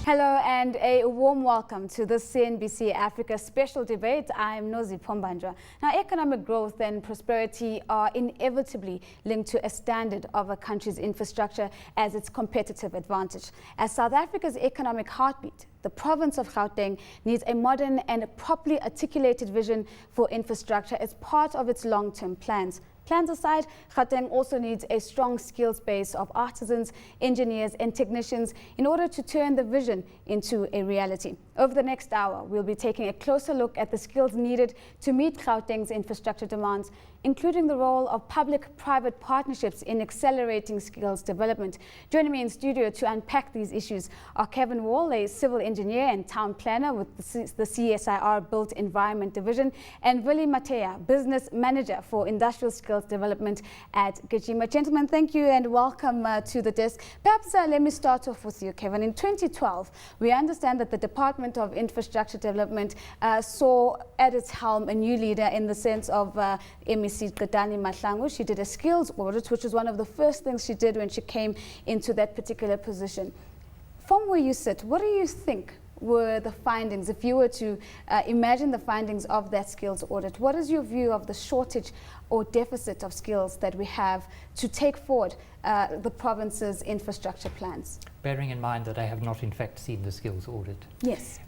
Hello and a warm welcome to this CNBC Africa special debate. I'm Nozi Pombanjwa. Now, economic growth and prosperity are inevitably linked to a standard of a country's infrastructure as its competitive advantage. As South Africa's economic heartbeat, the province of Gauteng needs a modern and properly articulated vision for infrastructure as part of its long-term plans. Plans aside, Gauteng also needs a strong skills base of artisans, engineers and technicians in order to turn the vision into a reality. Over the next hour, we'll be taking a closer look at the skills needed to meet Gauteng's infrastructure demands, including the role of public-private partnerships in accelerating skills development. Joining me in studio to unpack these issues are Kevin Wall, a civil engineer and town planner with the CSIR Built Environment Division, and Willie Matea, business manager for industrial skills development at Gajima. Gentlemen, thank you and welcome to the desk. Perhaps let me start off with you, Kevin. In 2012, we understand that the Department of Infrastructure Development saw at its helm a new leader in the sense of MEC Qedani Mahlangu. She did a skills audit, which was one of the first things she did when she came into that particular position. From where you sit, what do you think were the findings? If you were to imagine the findings of that skills audit, what is your view of the shortage or deficit of skills that we have to take forward the province's infrastructure plans? Bearing in mind that I have not in fact seen the skills audit. Yes.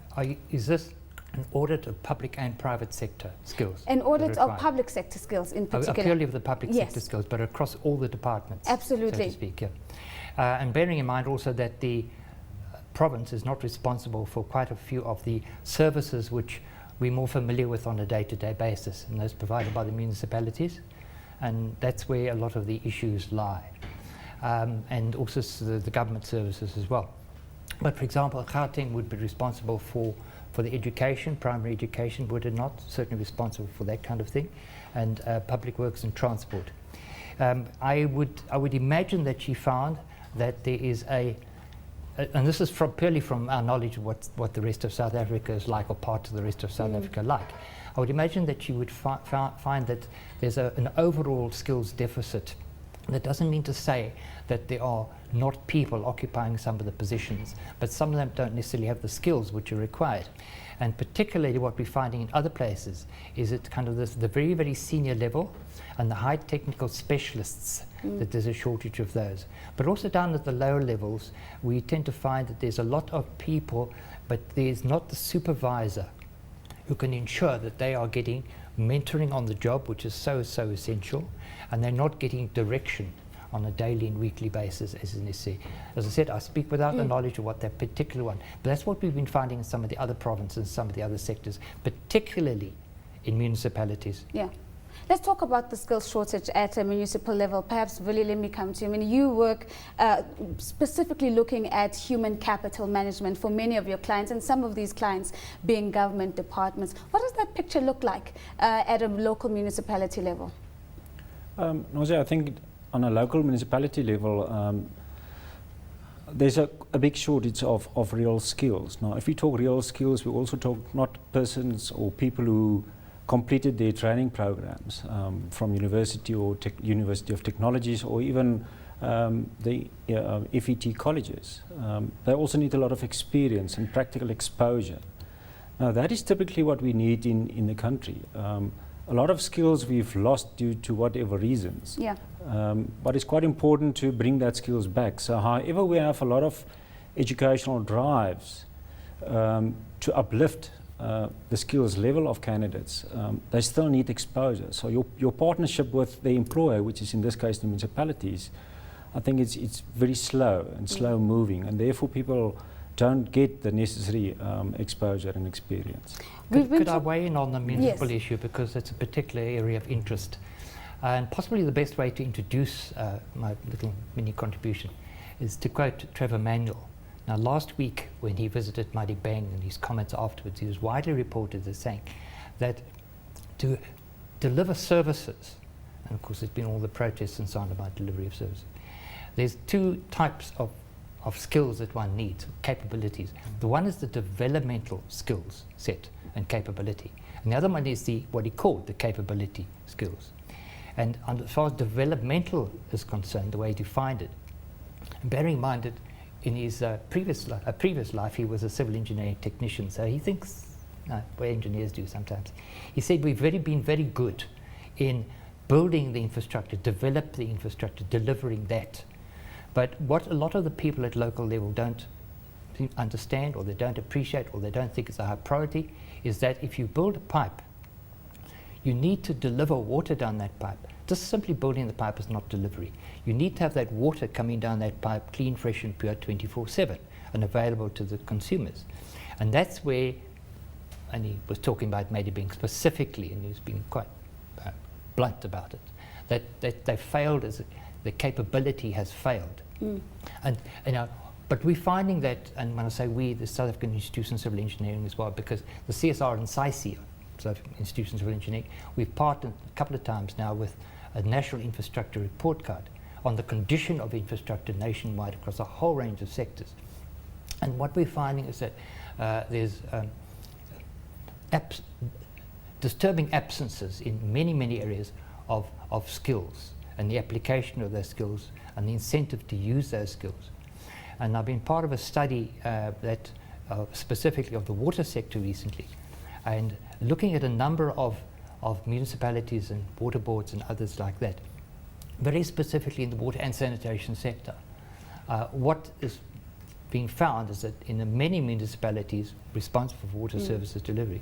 Is this an audit of public and private sector skills? An audit of public sector skills in particular? Purely of the public sector skills, but across all the departments. Absolutely. So to speak, yeah. And bearing in mind also that the province is not responsible for quite a few of the services which we're more familiar with on a day-to-day basis, and those provided by the municipalities, and that's where a lot of the issues lie, and also the government services as well. But for example, Gauteng would be responsible for the education, primary education, would it not? Certainly responsible for that kind of thing, and public works and transport. I would imagine that she found that there is and this is purely from our knowledge of what the rest of South Africa is like, or part of the rest of South Africa like. I would imagine that you would find that there's an overall skills deficit. That doesn't mean to say that there are not people occupying some of the positions, but some of them don't necessarily have the skills which are required. And particularly what we're finding in other places is at kind of the very, very senior level and the high technical specialists, that there's a shortage of those. But also down at the lower levels, we tend to find that there's a lot of people, but there's not the supervisor who can ensure that they are getting mentoring on the job, which is so essential, and they're not getting direction on a daily and weekly basis as is necessary. As I said, I speak without the knowledge of what that particular one, but that's what we've been finding in some of the other provinces, some of the other sectors, particularly in municipalities. Yeah. Let's talk about the skills shortage at a municipal level. Perhaps, Willie, let me come to you. I mean, you work specifically looking at human capital management for many of your clients, and some of these clients being government departments. What does that picture look like at a local municipality level? Nozi, I think on a local municipality level, there's a big shortage of real skills. Now, if we talk real skills, we also talk not persons or people who completed their training programs from university or University of Technologies, or even the FET colleges. They also need a lot of experience and practical exposure. Now, that is typically what we need in the country. A lot of skills we've lost due to whatever reasons. Yeah. But it's quite important to bring that skills back. So however we have a lot of educational drives to uplift the skills level of candidates, they still need exposure. So your partnership with the employer, which is in this case the municipalities, I think it's very slow and slow moving, and therefore people don't get the necessary exposure and experience. Could I weigh in on the municipal issue, because it's a particular area of interest, and possibly the best way to introduce my little mini contribution is to quote Trevor Manuel. Now, last week when he visited Madibeng, and his comments afterwards, he was widely reported as saying that to deliver services, and of course there's been all the protests and so on about delivery of services, there's two types of skills that one needs, capabilities. The one is the developmental skills set and capability, and the other one is what he called the capability skills. And as far as developmental is concerned, the way he defined it, bearing in mind that in his previous life, he was a civil engineering technician, so he thinks, no, what engineers do sometimes. He said we've been very good in building the infrastructure, develop the infrastructure, delivering that. But what a lot of the people at local level don't understand, or they don't appreciate, or they don't think it's a high priority, is that if you build a pipe, you need to deliver water down that pipe. Just simply building the pipe is not delivery. You need to have that water coming down that pipe clean, fresh and pure 24/7 and available to the consumers. And that's where, and he was talking about Medibing specifically, and he's been quite blunt about it, that they failed, as the capability has failed. And but we're finding that, and when I say we, the South African Institute of Civil Engineering as well, because the CSR and SAICI, South African Institute of Civil Engineering, we've partnered a couple of times now with a National Infrastructure Report Card on the condition of infrastructure nationwide across a whole range of sectors. And what we're finding is that there's disturbing absences in many, many areas of skills, and the application of those skills and the incentive to use those skills. And I've been part of a study that specifically of the water sector recently, and looking at a number of municipalities and water boards and others like that, very specifically in the water and sanitation sector. What is being found is that in the many municipalities responsible for water services delivery,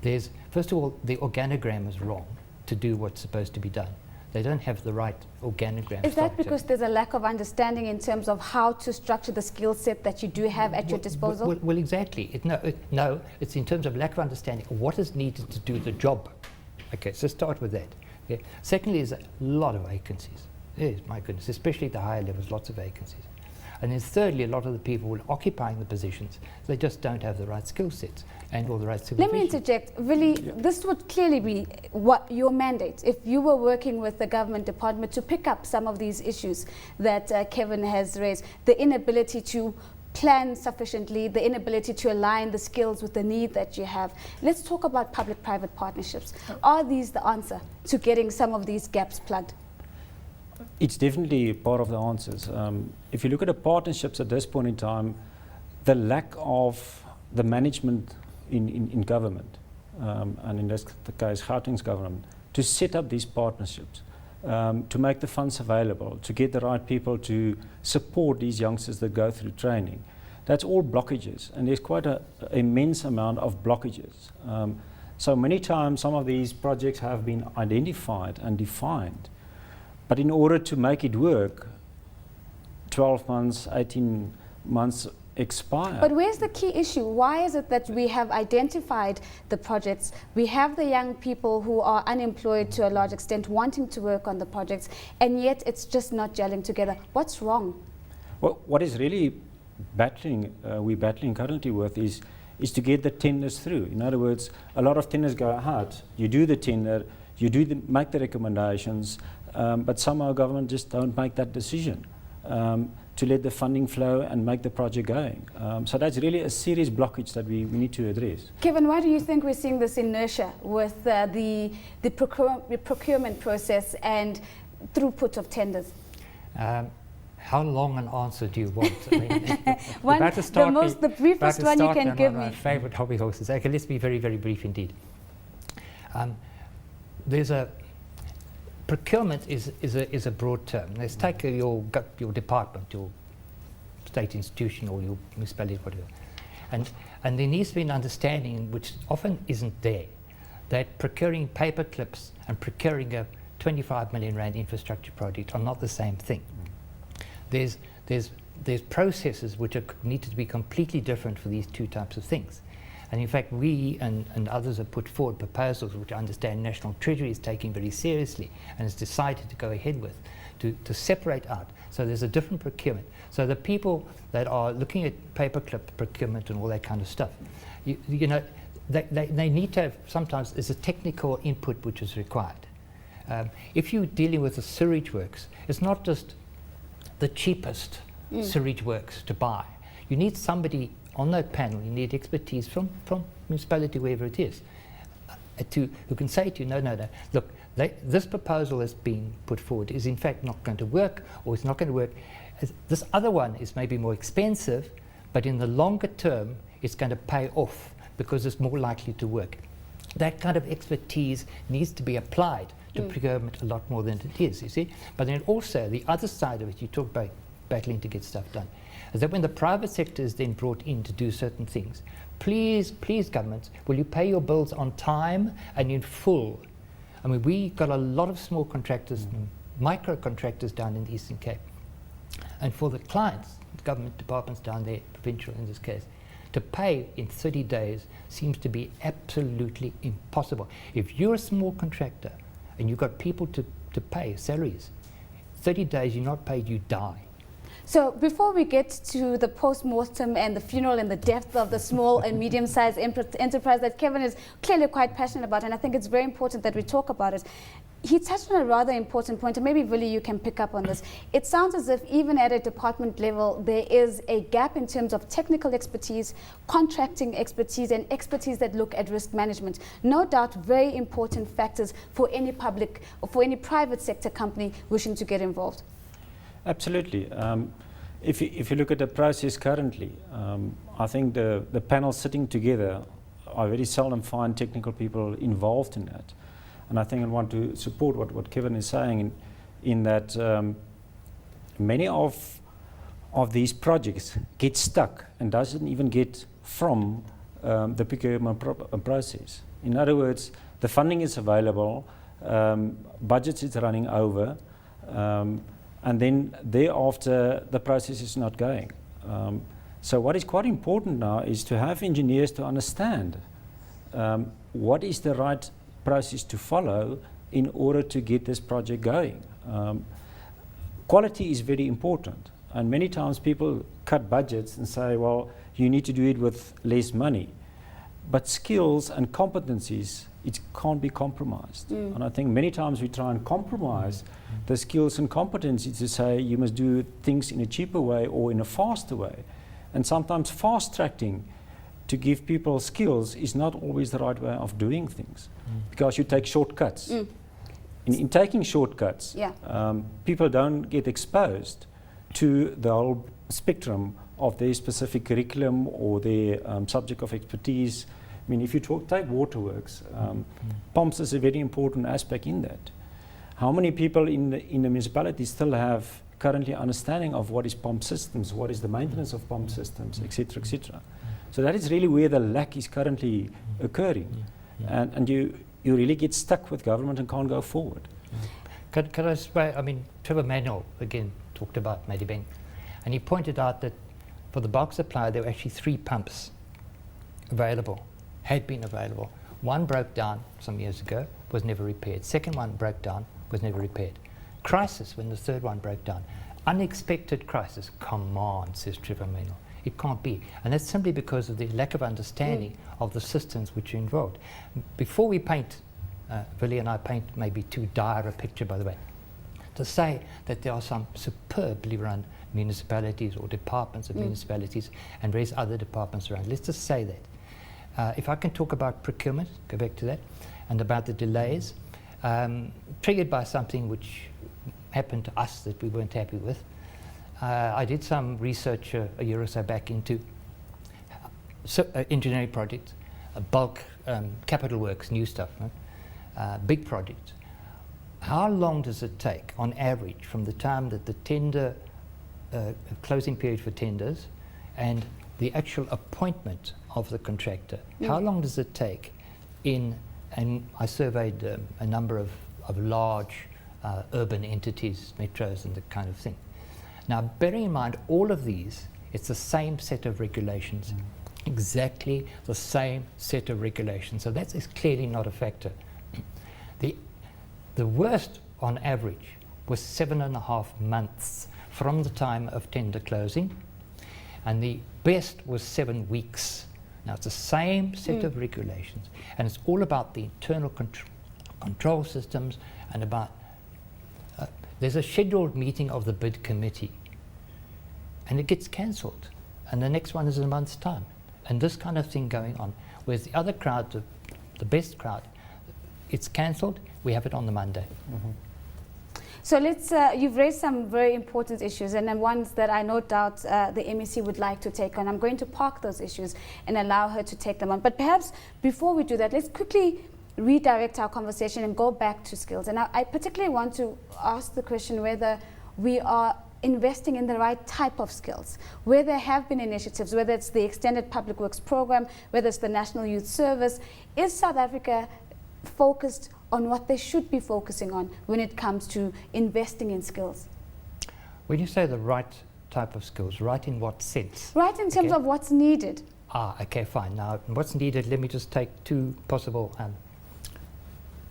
there's, first of all, the organogram is wrong to do what's supposed to be done. They don't have the right organogram. Is that because there's a lack of understanding in terms of how to structure the skill set that you do have at your disposal? Well, exactly. No, it's in terms of lack of understanding of what is needed to do the job. Okay, so start with that. Okay. Secondly, there's a lot of vacancies. Yes, my goodness, especially at the higher levels, lots of vacancies. And then thirdly, a lot of the people who are occupying the positions, they just don't have the right skill sets and all the right supervision. Let me interject. Really, this would clearly be what your mandate, if you were working with the government department to pick up some of these issues that Kevin has raised, the inability to plan sufficiently, the inability to align the skills with the need that you have. Let's talk about public-private partnerships. Are these the answer to getting some of these gaps plugged? It's definitely part of the answers. If you look at the partnerships at this point in time, the lack of the management in government, and in this the case Gauteng's government, to set up these partnerships, to make the funds available, to get the right people to support these youngsters that go through training. That's all blockages, and there's quite an immense amount of blockages. So many times some of these projects have been identified and defined, but in order to make it work, 12 months, 18 months expire. But where's the key issue? Why is it that we have identified the projects, we have the young people who are unemployed to a large extent wanting to work on the projects, and yet it's just not gelling together? What's wrong? Well, what is really we're battling currently with is to get the tenders through. In other words, a lot of tenders go out, you do the tender, you make the recommendations, but somehow government just don't make that decision to let the funding flow and make the project going. So that's really a serious blockage that we need to address. Kevin, why do you think we're seeing this inertia with the procurement process and throughput of tenders? How long an answer do you want? I mean, the briefest one you can give me. My favorite hobby horses. Okay, let's be very, very brief indeed. Procurement is a broad term. Let's take your department, your state institution, or your municipality, whatever. And there needs to be an understanding, which often isn't there, that procuring paper clips and procuring a 25 million rand infrastructure project are not the same thing. There's processes which need to be completely different for these two types of things. And in fact, we and others have put forward proposals which I understand National Treasury is taking very seriously and has decided to go ahead with, to separate out. So there's a different procurement. So the people that are looking at paperclip procurement and all that kind of stuff, you know, they need to have, sometimes there's a technical input which is required. If you're dealing with the sewage works, it's not just the cheapest sewage works to buy. You need somebody on that panel, you need expertise from municipality, wherever it is, who can say to you, no, look, this proposal that's being put forward is in fact not going to work, or it's not going to work, This other one is maybe more expensive, but in the longer term, it's going to pay off because it's more likely to work. That kind of expertise needs to be applied to procurement a lot more than it is, you see. But then also, the other side of it, you talk about battling to get stuff done, is that when the private sector is then brought in to do certain things, please, governments, will you pay your bills on time and in full? I mean, we got a lot of small contractors, micro contractors down in the Eastern Cape. And for the clients, government departments down there, provincial in this case, to pay in 30 days seems to be absolutely impossible. If you're a small contractor and you've got people to pay salaries, 30 days you're not paid, you die. So before we get to the post-mortem and the funeral and the death of the small and medium-sized enterprise that Kevin is clearly quite passionate about, and I think it's very important that we talk about it, he touched on a rather important point, and maybe Willie, you can pick up on this. It sounds as if even at a department level, there is a gap in terms of technical expertise, contracting expertise, and expertise that look at risk management. No doubt, very important factors for any public or for any private sector company wishing to get involved. Absolutely. If you look at the process currently, I think the panel sitting together, I very seldom find technical people involved in that. And I think I want to support what Kevin is saying in that many of these projects get stuck and doesn't even get from the procurement process. In other words, the funding is available, budgets is running over, and then thereafter the process is not going. So what is quite important now is to have engineers to understand what is the right process to follow in order to get this project going. Quality is very important, and many times people cut budgets and say, well, you need to do it with less money. But skills and competencies, it can't be compromised. And I think many times we try and compromise the skills and competencies to say you must do things in a cheaper way or in a faster way. And sometimes fast-tracking to give people skills is not always the right way of doing things, because you take shortcuts. In taking shortcuts, people don't get exposed to the whole spectrum of their specific curriculum or their subject of expertise. I mean, if you take waterworks, pumps is a very important aspect in that. How many people in the municipality still have currently understanding of what is pump systems, what is the maintenance of pump systems, etc., etc. So that is really where the lack is currently occurring, and you really get stuck with government and can't go forward. Could I say, I mean, Trevor Manuel again talked about Medibank, and he pointed out that for the bulk supply there were actually 3 pumps available, had been available. One broke down some years ago, was never repaired. Second one broke down, was never repaired. Crisis when the third one broke down. Unexpected crisis. Come on, says Trevor Manuel. It can't be. And that's simply because of the lack of understanding of the systems which are involved. Before we paint, Willie and I paint maybe too dire a picture, by the way, to say that there are some superbly run municipalities or departments of municipalities and various other departments around. Let's just say that. If I can talk about procurement, go back to that, and about the delays, triggered by something which happened to us that we weren't happy with. I did some research a year or so back into engineering projects, bulk capital works, new stuff, big projects. How long does it take, on average, from the time that the tender, closing period for tenders, and the actual appointment of the contractor? How long does it take and I surveyed a number of large urban entities, metros and that kind of thing. Now, bearing in mind all of these, it's the same set of regulations, exactly the same set of regulations. So that is clearly not a factor. The worst, on average, was 7.5 months from the time of tender closing, and the best was 7 weeks. Now, it's the same set of regulations, and it's all about the internal control systems and about there's a scheduled meeting of the bid committee, and it gets cancelled, and the next one is in a month's time, and this kind of thing going on. Whereas the other crowd, the best crowd, it's cancelled, we have it on the Monday. So let's, you've raised some very important issues, and then ones that I no doubt the MEC would like to take on. I'm going to park those issues and allow her to take them on. But perhaps before we do that, let's quickly redirect our conversation and go back to skills. And I particularly want to ask the question whether we are investing in the right type of skills, where there have been initiatives, whether it's the Extended Public Works Program, whether it's the National Youth Service. Is South Africa focused on what they should be focusing on when it comes to investing in skills? When you say the right type of skills, right in what sense? Right in terms of what's needed. Okay, fine. Now, what's needed, let me just take two possible,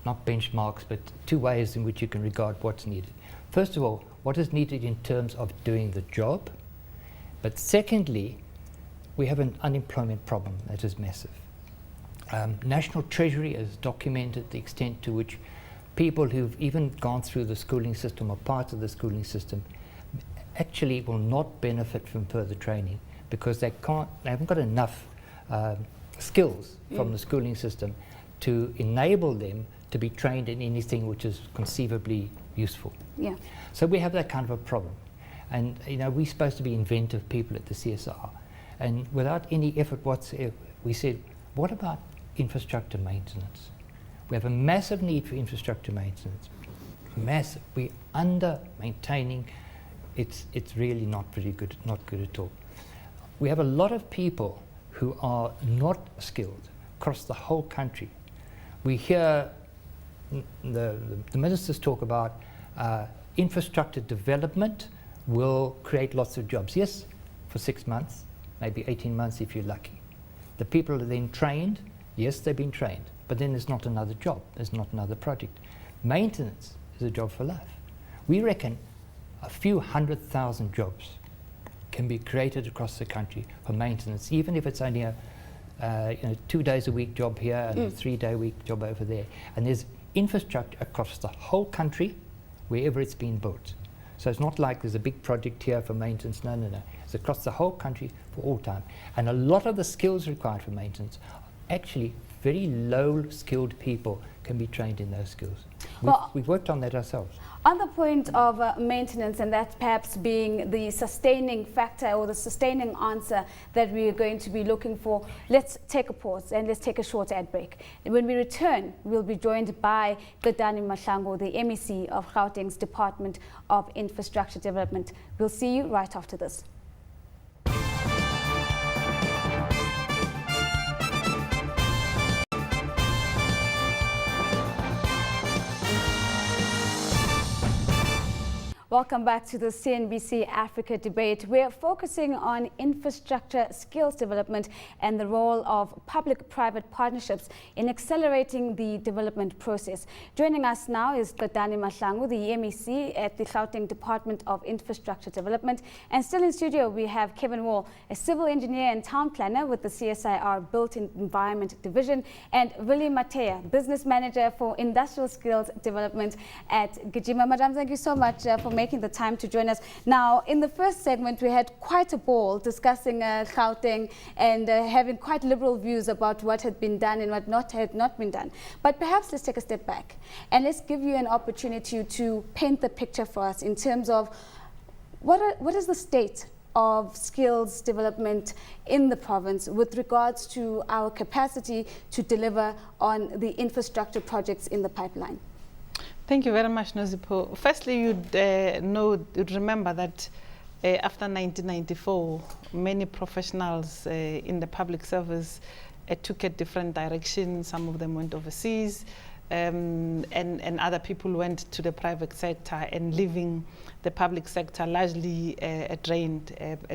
not benchmarks, but two ways in which you can regard what's needed. First of all, what is needed in terms of doing the job? But secondly, we have an unemployment problem that is massive. National Treasury has documented the extent to which people who've even gone through the schooling system or part of the schooling system actually will not benefit from further training because they haven't got enough skills from the schooling system to enable them to be trained in anything which is conceivably useful. Yeah. So we have that kind of a problem. And we're supposed to be inventive people at the CSR. And without any effort whatsoever, we said, what about infrastructure maintenance? We have a massive need for infrastructure maintenance. Massive. We're under maintaining. It's really not very good, not good at all. We have a lot of people who are not skilled across the whole country. We hear the ministers talk about infrastructure development will create lots of jobs. Yes, for 6 months, maybe 18 months if you're lucky. The people are then trained. Yes, they've been trained, but then there's not another job. There's not another project. Maintenance is a job for life. We reckon a few 100,000 jobs can be created across the country for maintenance, even if it's only a 2 days a week job here and a 3-day week job over there. And there's infrastructure across the whole country wherever it's been built. So it's not like there's a big project here for maintenance. No. It's across the whole country for all time. And a lot of the skills required for maintenance, actually very low skilled people can be trained in those skills. We've worked on that ourselves. On the point of maintenance, and that perhaps being the sustaining factor or the sustaining answer that we are going to be looking for, let's take a pause and let's take a short ad break. And when we return, we'll be joined by Gauteng Infrastructure, the MEC of Gauteng's Department of Infrastructure Development. We'll see you right after this. Welcome back to the CNBC Africa debate. We're focusing on infrastructure skills development and the role of public-private partnerships in accelerating the development process. Joining us now is Gauteng Infrastructure, the MEC at the Gauteng Department of Infrastructure Development. And still in studio, we have Kevin Wall, a civil engineer and town planner with the CSIR Built Environment Division, and Willie Matea, business manager for industrial skills development at Gijima. Madam, thank you so much for making the time to join us. Now, in the first segment, we had quite a ball discussing Gauteng and having quite liberal views about what had been done and what had not been done. But perhaps let's take a step back and let's give you an opportunity to paint the picture for us in terms of what is the state of skills development in the province with regards to our capacity to deliver on the infrastructure projects in the pipeline. Thank you very much, Nozipo. Firstly, you'd remember that after 1994, many professionals in the public service took a different direction. Some of them went overseas, and other people went to the private sector, and leaving the public sector largely drained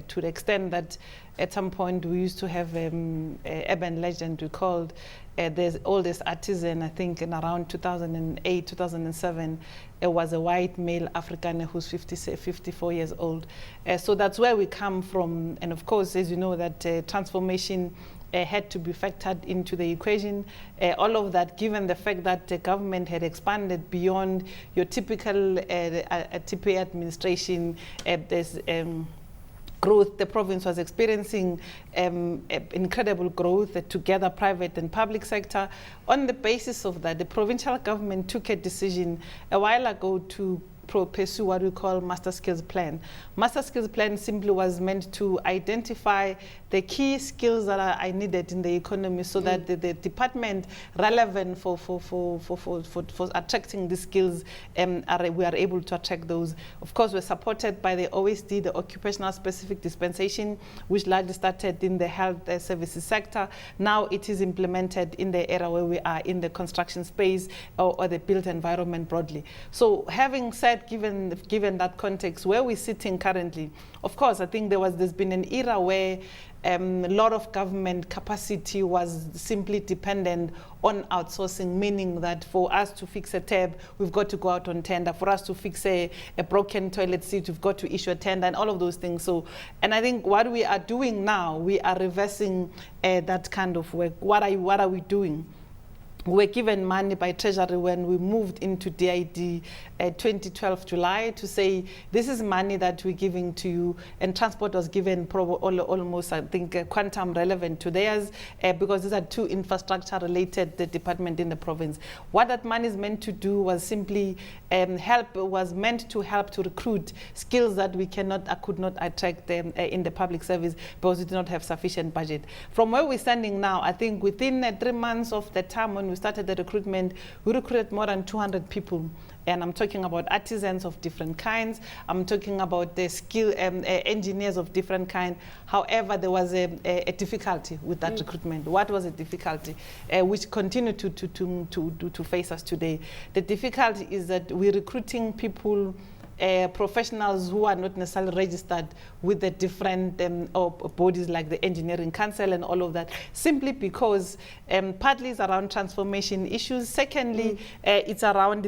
to the extent that at some point we used to have an urban legend we called the oldest artisan. I think in around 2008, 2007, it was a white male African who's 54 years old. So that's where we come from. And of course, as you know, that transformation had to be factored into the equation. All of that, given the fact that the government had expanded beyond your typical TPA administration, there's growth. The province was experiencing incredible growth together, private and public sector. On the basis of that, the provincial government took a decision a while ago to pursue what we call Master Skills Plan. Master Skills Plan simply was meant to identify the key skills that are needed in the economy, so that the department relevant for attracting these skills, we are able to attract those. Of course, we're supported by the OSD, the Occupational Specific Dispensation, which largely started in the health services sector. Now it is implemented in the area where we are in the construction space or the built environment broadly. So having said, given that context, where we're sitting currently, of course, I think there's been an era where a lot of government capacity was simply dependent on outsourcing, meaning that for us to fix a tap, we've got to go out on tender. For us to fix a broken toilet seat, we've got to issue a tender, and all of those things. So, and I think what we are doing now, we are reversing that kind of work. What are we doing? We were given money by Treasury when we moved into DID 2012 July to say, this is money that we're giving to you, and transport was given almost, I think, quantum relevant to theirs, because these are two infrastructure related departments in the province. What that money is meant to do was simply meant to help to recruit skills that we could not attract in the public service, because we did not have sufficient budget. From where we're standing now, I think within 3 months of the time when we started the recruitment, we recruited more than 200 people. And I'm talking about artisans of different kinds. I'm talking about the skill engineers of different kinds. However, there was a difficulty with that recruitment. What was the difficulty? Which continue to face us today. The difficulty is that we're recruiting people, professionals who are not necessarily registered with the different bodies like the Engineering Council and all of that, simply because partly it's around transformation issues. Secondly, it's around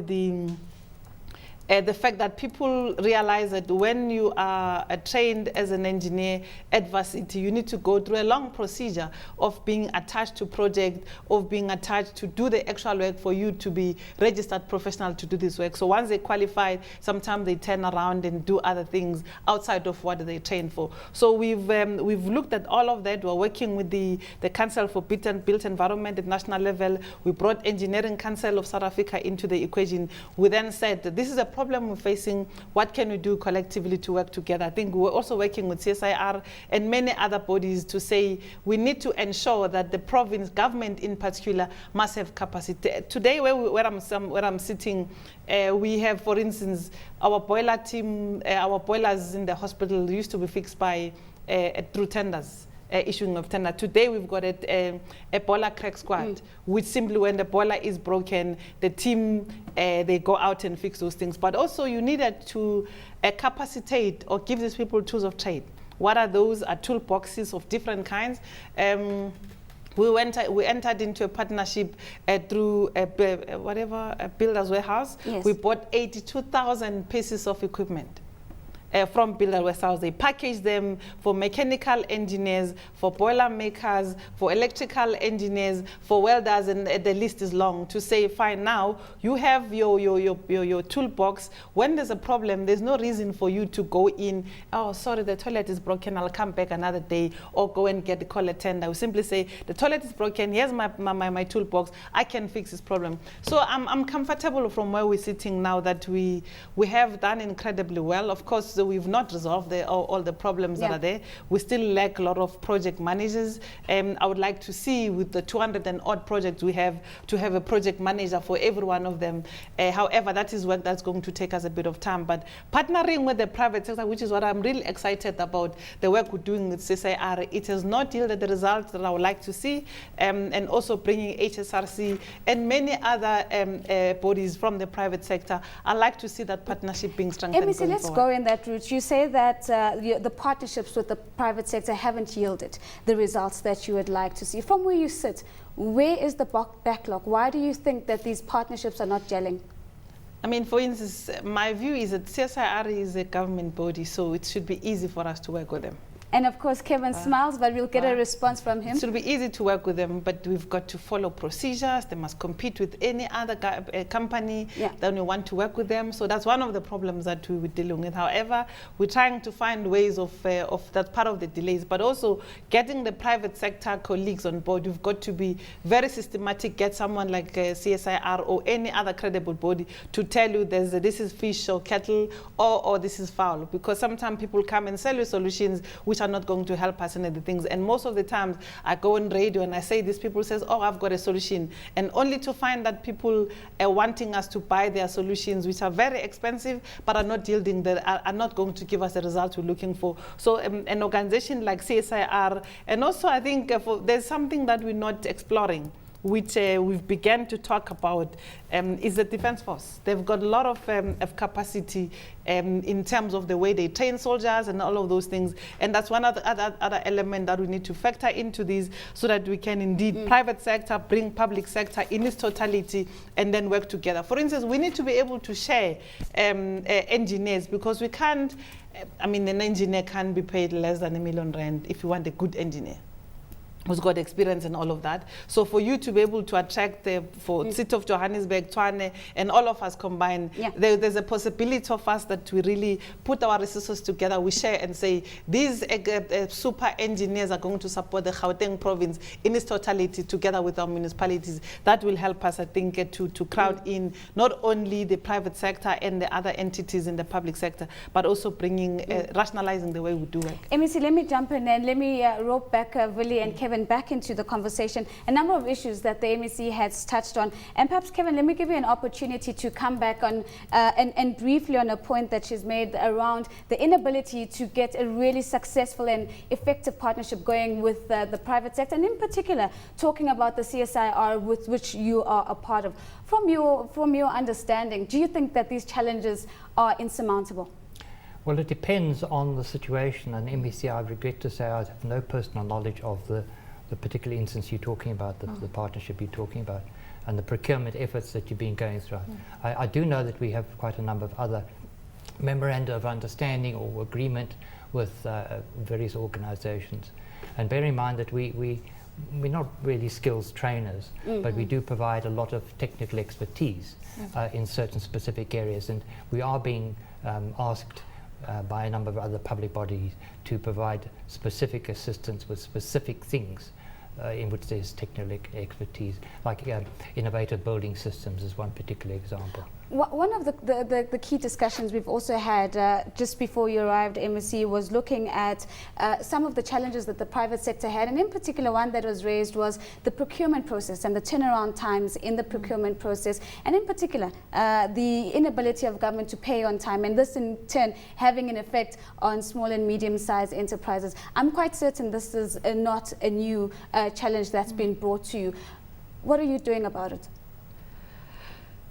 the fact that people realize that when you are trained as an engineer at varsity, you need to go through a long procedure of being attached to project, of being attached to do the actual work for you to be registered professional to do this work. So once they qualify, sometimes they turn around and do other things outside of what they trained for. So we've looked at all of that. We're working with the Council for Built Environment at national level. We brought Engineering Council of South Africa into the equation. We then said that this is a problem we're facing. What can we do collectively to work together? I think we're also working with CSIR and many other bodies to say we need to ensure that the province government in particular must have capacity. Today, where I'm sitting, we have, for instance, our boiler team, our boilers in the hospital used to be fixed by through tenders. Issuing of tender. Today we've got a boiler crack squad, which simply when the boiler is broken, the team, they go out and fix those things. But also you needed to capacitate or give these people tools of trade. What are those? Are toolboxes of different kinds. We entered into a partnership through a builder's warehouse. Yes. We bought 82,000 pieces of equipment. From Builder West House. They package them for mechanical engineers, for boiler makers, for electrical engineers, for welders, and the list is long to say, fine, now you have your toolbox. When there's a problem, there's no reason for you to go in, oh, sorry, the toilet is broken, I'll come back another day, or go and get the call a tender. We simply say, the toilet is broken, here's my toolbox, I can fix this problem. So I'm comfortable from where we're sitting now that we have done incredibly well. Of course, we've not resolved all the problems that are there. We still lack a lot of project managers. I would like to see with the 200 and odd projects we have to have a project manager for every one of them. However, that is work that's going to take us a bit of time. But partnering with the private sector, which is what I'm really excited about, the work we're doing with CSIR, it has not yielded the results that I would like to see. And also bringing HSRC and many other bodies from the private sector. I'd like to see that partnership being strengthened. MEC, let's go in that route. You say that the partnerships with the private sector haven't yielded the results that you would like to see. From where you sit, where is the backlog? Why do you think that these partnerships are not gelling? I mean, for instance, my view is that CSIR is a government body, so it should be easy for us to work with them. And of course, Kevin smiles, but we'll get a response from him. It will be easy to work with them, but we've got to follow procedures. They must compete with any other company. Then we want to work with them. So that's one of the problems that we're dealing with. However, we're trying to find ways of that part of the delays, but also getting the private sector colleagues on board. You've got to be very systematic, get someone like CSIR or any other credible body to tell you this is fish or cattle or this is fowl, because sometimes people come and sell you solutions which are not going to help us in other things. And most of the times I go on radio and I say this, people says, oh, I've got a solution, and only to find that people are wanting us to buy their solutions, which are very expensive, but are not yielding, are not going to give us the result we're looking for. So an organization like CSIR, and also I think there's something that we're not exploring, which we've begun to talk about, is the Defense Force. They've got a lot of capacity in terms of the way they train soldiers and all of those things. And that's one other element that we need to factor into this, so that we can indeed private sector, bring public sector in its totality, and then work together. For instance, we need to be able to share engineers, because we can't, an engineer can't be paid less than R1 million if you want a good engineer who's got experience and all of that. So for you to be able to attract for City of Johannesburg, Tshwane, and all of us combined, there's a possibility of us that we really put our resources together, we share and say, these super engineers are going to support the Gauteng province in its totality together with our municipalities. That will help us, I think, to crowd in not only the private sector and the other entities in the public sector, but also bringing, rationalizing the way we do it. MEC, let me jump in and let me rope back Willie and Kevin back into the conversation. A number of issues that the MEC has touched on, and perhaps Kevin, let me give you an opportunity to come back on and briefly on a point that she's made around the inability to get a really successful and effective partnership going with the private sector, and in particular talking about the CSIR with which you are a part of. From your understanding, do you think that these challenges are insurmountable? Well, it depends on the situation, and MEC, I regret to say I have no personal knowledge of the particular instance you're talking about, the partnership you're talking about, and the procurement efforts that you've been going through. I do know that we have quite a number of other memoranda of understanding or agreement with various organizations. And bear in mind that we're not really skills trainers, but we do provide a lot of technical expertise in certain specific areas, and we are being asked by a number of other public bodies to provide specific assistance with specific things in which there's technical expertise, like innovative building systems is one particular example. One of the key discussions we've also had just before you arrived, MEC, was looking at some of the challenges that the private sector had, and in particular one that was raised was the procurement process and the turnaround times in the procurement process, and in particular the inability of government to pay on time, and this in turn having an effect on small and medium-sized enterprises. I'm quite certain this is not a new challenge that's been brought to you. What are you doing about it?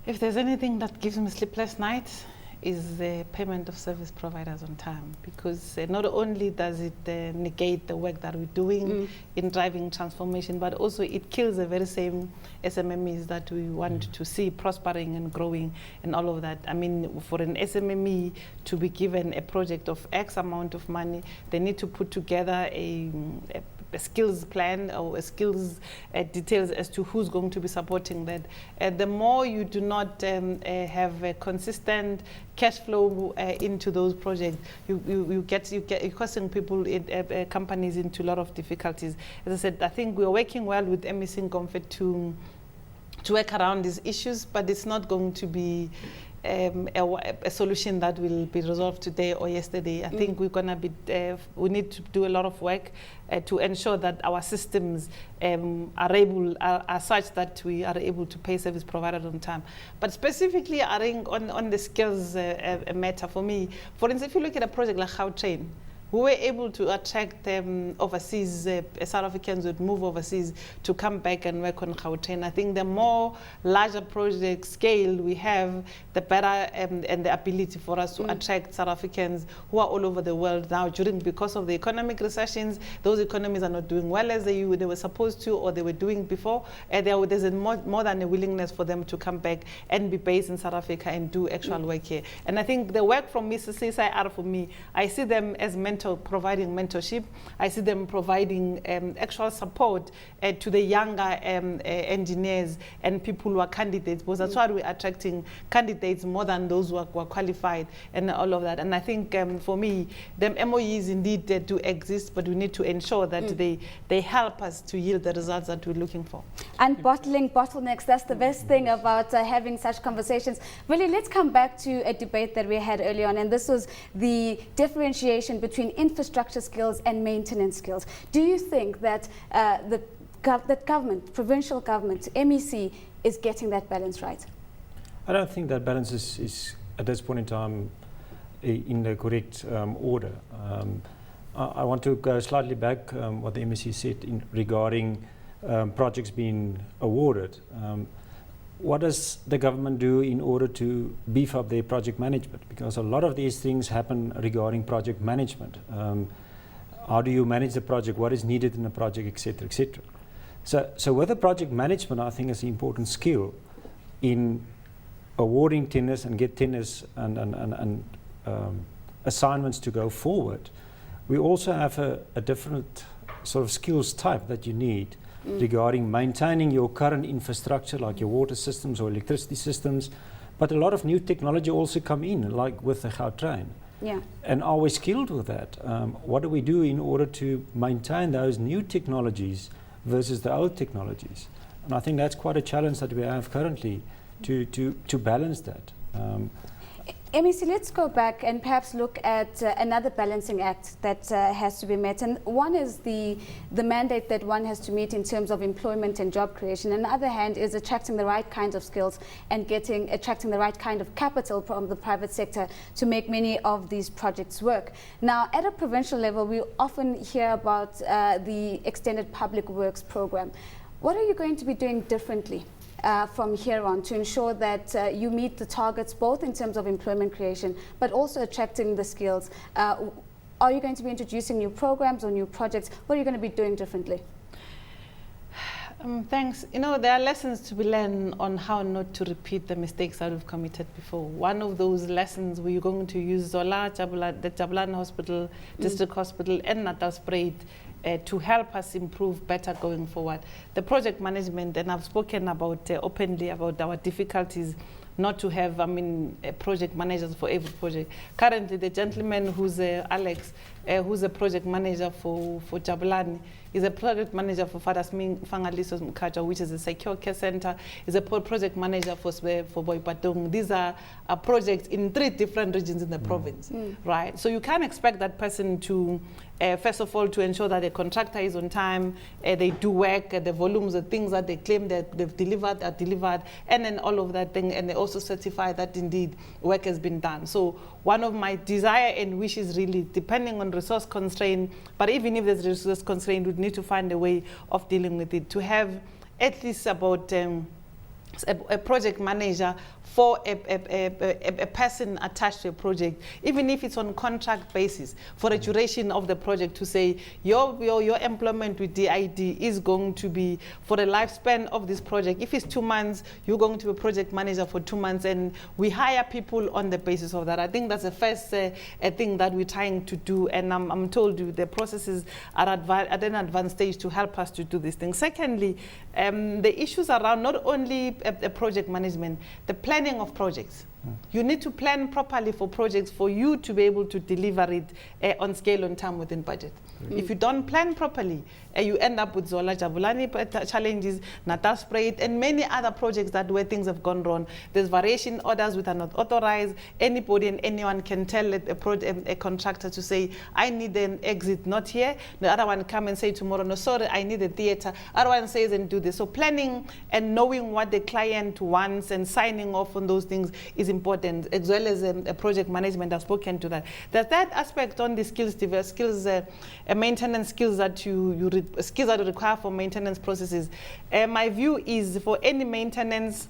If there's anything that gives me sleepless nights, is the payment of service providers on time, because not only does it negate the work that we're doing in driving transformation, but also it kills the very same SMMEs that we want to see prospering and growing and all of that. I mean, for an SMME to be given a project of X amount of money, they need to put together a skills plan or a skills details as to who's going to be supporting that. The more you do not have a consistent cash flow into those projects, you're causing people, companies into a lot of difficulties. As I said, I think we're working well with MEC Comfort to work around these issues, but it's not going to be a solution that will be resolved today or yesterday. I think we're going to be, we need to do a lot of work to ensure that our systems are such that we are able to pay service providers on time. But specifically, I think on the skills matter for me, for instance, if you look at a project like Gauteng, we were able to attract overseas, South Africans would move overseas to come back and work on Gauteng. I think the more larger project scale we have, the better and the ability for us to attract South Africans who are all over the world now. Because of the economic recessions, those economies are not doing well as they were supposed to or they were doing before. There's more than a willingness for them to come back and be based in South Africa and do actual work here. And I think the work from Mrs. CSIR, for me, I see them as mentors providing mentorship. I see them providing actual support to the younger engineers and people who are candidates, because that's why we're attracting candidates more than those who are qualified and all of that. And I think for me, the MOEs indeed do exist, but we need to ensure that they help us to yield the results that we're looking for. And bottlenecks, that's the best thing about having such conversations. Really, let's come back to a debate that we had earlier on, and this was the differentiation between infrastructure skills and maintenance skills. Do you think that that government, provincial government, MEC, is getting that balance right? I don't think that balance is at this point in time in the correct order. I want to go slightly back what the MEC said regarding projects being awarded. What does the government do in order to beef up their project management? Because a lot of these things happen regarding project management. How do you manage the project? What is needed in the project, etc., etc. So with the project management, I think is an important skill in awarding tenders and get tenders and assignments to go forward. We also have a different sort of skills type that you need regarding maintaining your current infrastructure, like your water systems or electricity systems. But a lot of new technology also come in, like with the Gauteng. Yeah. And are we skilled with that? What do we do in order to maintain those new technologies versus the old technologies? And I think that's quite a challenge that we have currently to balance that. MEC, let's go back and perhaps look at another balancing act that has to be met. And one is the mandate that one has to meet in terms of employment and job creation. And the other hand is attracting the right kinds of skills and attracting the right kind of capital from the private sector to make many of these projects work. Now, at a provincial level, we often hear about the extended public works program. What are you going to be doing differently from here on to ensure that you meet the targets both in terms of employment creation but also attracting the skills? Are you going to be introducing new programs or new projects? What are you going to be doing differently? Thanks. You know, there are lessons to be learned on how not to repeat the mistakes that we've committed before. One of those lessons, we're going to use Zola, the Jabulani Hospital, District Hospital, and Natalspruit to help us improve better going forward. The project management, and I've spoken about openly about our difficulties not to have, project managers for every project. Currently, the gentleman who's Alex, who's a project manager for Jabulani, is a project manager for Fathers Fangalisos Mkaja, which is a secure care center, is a project manager for Boipatong. These are projects in 3 different regions in the province, right? So you can't expect that person to, first of all, to ensure that the contractor is on time, they do work, the volumes, the things that they claim that they've delivered are delivered, and then all of that thing, and they also certify that indeed work has been done. So one of my desire and wishes really, depending on resource constraint, but even if there's resource constraint, we'd need to find a way of dealing with it, to have at least about a project manager for a person attached to a project, even if it's on contract basis, for a duration of the project, to say your employment with DID is going to be for the lifespan of this project. If it's 2 months, you're going to be a project manager for 2 months, and we hire people on the basis of that. I think that's the first thing that we're trying to do, and I'm told you the processes are at an advanced stage to help us to do these things. Secondly, the issues around not only a project management, the planning of projects. You need to plan properly for projects for you to be able to deliver it on scale, on time, within budget. If you don't plan properly, you end up with Zola, Jabulani challenges, Natalspruit, and many other projects where things have gone wrong. There's variation orders which are not authorized. Anybody and anyone can tell a contractor to say, I need an exit, not here. The other one come and say tomorrow, no, sorry, I need a theater. Other one says and do this. So planning and knowing what the client wants and signing off on those things is important, as well as a project management. I've spoken to that. The third aspect on the skills, maintenance skills that you require for maintenance processes. My view is for any maintenance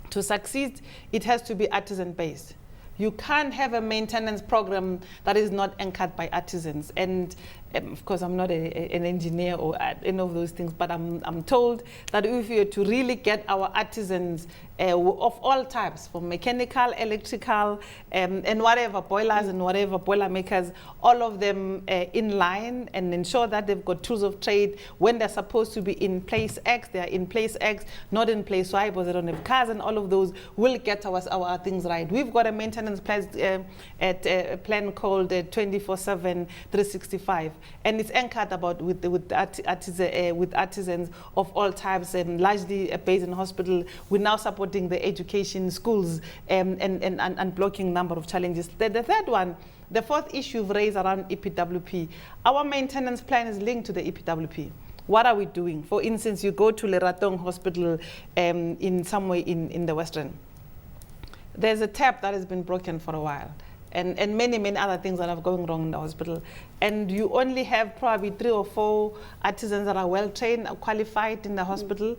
to succeed, it has to be artisan-based. You can't have a maintenance program that is not anchored by artisans. And of course, I'm not an engineer or any of those things, but I'm told that if we are to really get our artisans of all types, from mechanical, electrical, and whatever, boilers and whatever, boiler makers, all of them in line, and ensure that they've got tools of trade. When they're supposed to be in place X, they're in place X, not in place Y, because they don't have cars, and all of those will get our things right. We've got a maintenance plan, plan called 24/7, 365, and it's anchored about with artisans of all types, largely based in hospital. We're now supporting the education, schools, and blocking number of challenges. The third one, the fourth issue you've raised around EPWP. Our maintenance plan is linked to the EPWP. What are we doing? For instance, you go to Gauteng Hospital in somewhere in the Western. There's a tap that has been broken for a while. And many other things that are going wrong in the hospital. And you only have probably 3 or 4 artisans that are well trained, qualified in the hospital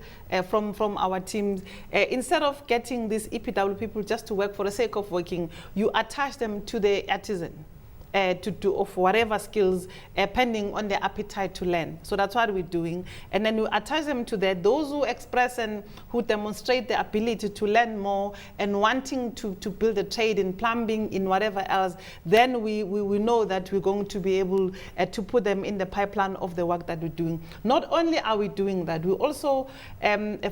from our teams. Instead of getting these EPW people just to work for the sake of working, you attach them to the artisan. To do of whatever skills, depending on their appetite to learn. So that's what we're doing. And then we attach them to that. Those who express and who demonstrate the ability to learn more and wanting to build a trade in plumbing, in whatever else, then we know that we're going to be able to put them in the pipeline of the work that we're doing. Not only are we doing that, we're also,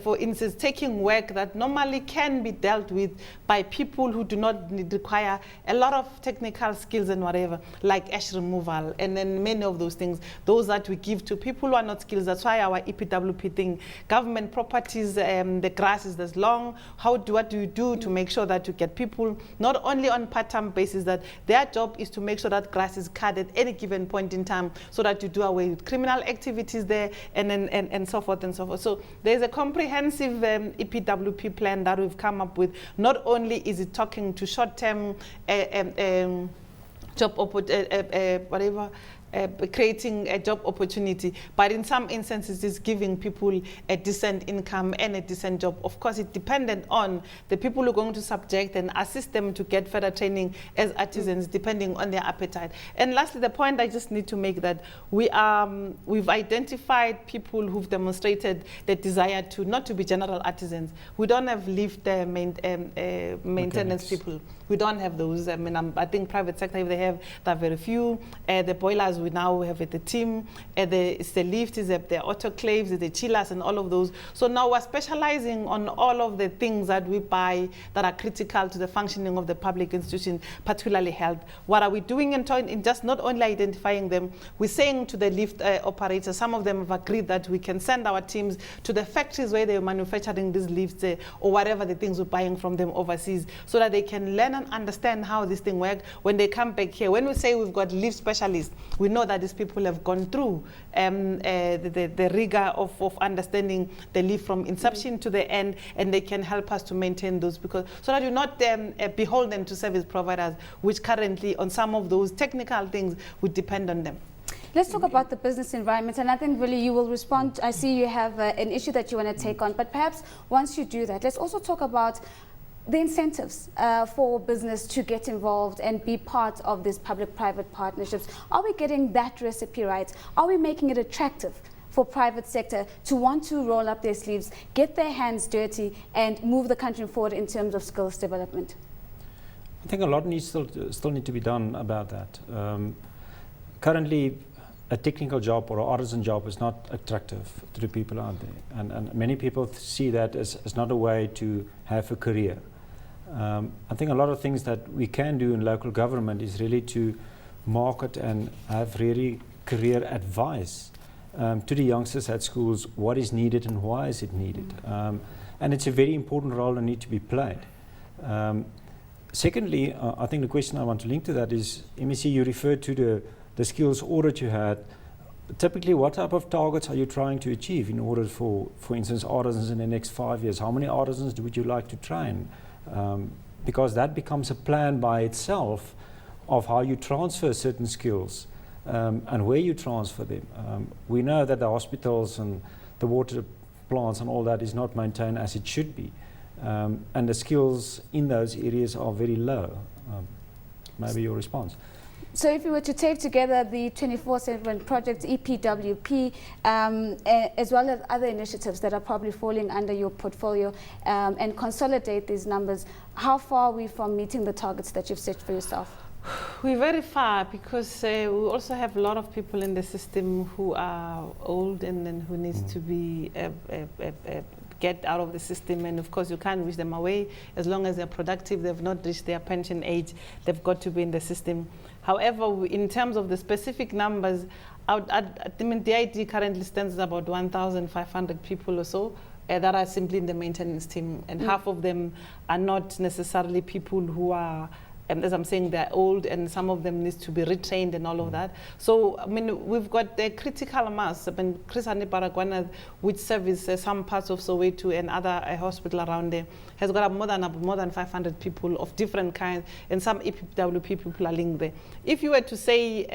for instance, taking work that normally can be dealt with by people who do not require a lot of technical skills and whatever, like ash removal, and then many of those things, those that we give to people who are not skilled. That's why our EPWP thing, government properties, the grass is this long. What do you do to make sure that you get people, not only on part-time basis, that their job is to make sure that grass is cut at any given point in time, so that you do away with criminal activities there, and so forth and so forth. So there's a comprehensive EPWP plan that we've come up with. Not only is it talking to short-term job creating a job opportunity, but in some instances it's giving people a decent income and a decent job. Of course, it's dependent on the people who are going to subject and assist them to get further training as artisans, depending on their appetite. And lastly, the point I just need to make, that we've identified people who've demonstrated the desire to not to be general artisans. We don't have lift maintenance people. We don't have those. I mean, I think private sector, if they have, there are very few. The boilers we now have at the team. It's the lift, it's the autoclaves, the chillers, and all of those. So now we're specializing on all of the things that we buy that are critical to the functioning of the public institution, particularly health. What are we doing in just not only identifying them, we're saying to the lift operators, some of them have agreed that we can send our teams to the factories where they're manufacturing these lifts or whatever the things we're buying from them overseas, so that they can learn and understand how this thing works when they come back here. When we say we've got lift specialists, we know that these people have gone through the rigor of understanding the lift from inception to the end, and they can help us to maintain those, because so that you're not beholden to service providers, which currently on some of those technical things would depend on them. Let's talk about the business environment, and I think really you will respond. I see you have an issue that you want to take on, but perhaps once you do that, let's also talk about the incentives for business to get involved and be part of these public-private partnerships. Are we getting that recipe right? Are we making it attractive for private sector to want to roll up their sleeves, get their hands dirty, and move the country forward in terms of skills development? I think a lot still need to be done about that. Currently, a technical job or an artisan job is not attractive to the people out there, and many people see that as not a way to have a career. I think a lot of things that we can do in local government is really to market and have really career advice to the youngsters at schools, what is needed and why is it needed. And it's a very important role that needs to be played. Secondly, I think the question I want to link to that is, MEC, you referred to the skills audit you had. Typically, what type of targets are you trying to achieve in order for instance, artisans in the next 5 years? How many artisans would you like to train? Because that becomes a plan by itself of how you transfer certain skills and where you transfer them. We know that the hospitals and the water plants and all that is not maintained as it should be. And the skills in those areas are very low. Maybe your response. So if you were to take together the 24/7 project, EPWP, as well as other initiatives that are probably falling under your portfolio, and consolidate these numbers, how far are we from meeting the targets that you've set for yourself? We're very far, because we also have a lot of people in the system who are old and who needs to be get out of the system, and of course you can't wish them away. As long as they're productive, they've not reached their pension age, they've got to be in the system. However, in terms of the specific numbers, I mean, the ID currently stands at about 1,500 people or so that are simply in the maintenance team, and half of them are not necessarily people who are, as I'm saying, they're old, and some of them needs to be retrained and all of that. So, I mean, we've got the critical mass. I mean, Chris Baragwana, which serves some parts of Soweto and other hospital around there, has got more than 500 people of different kinds, and some EPWP people are linked there. If you were to say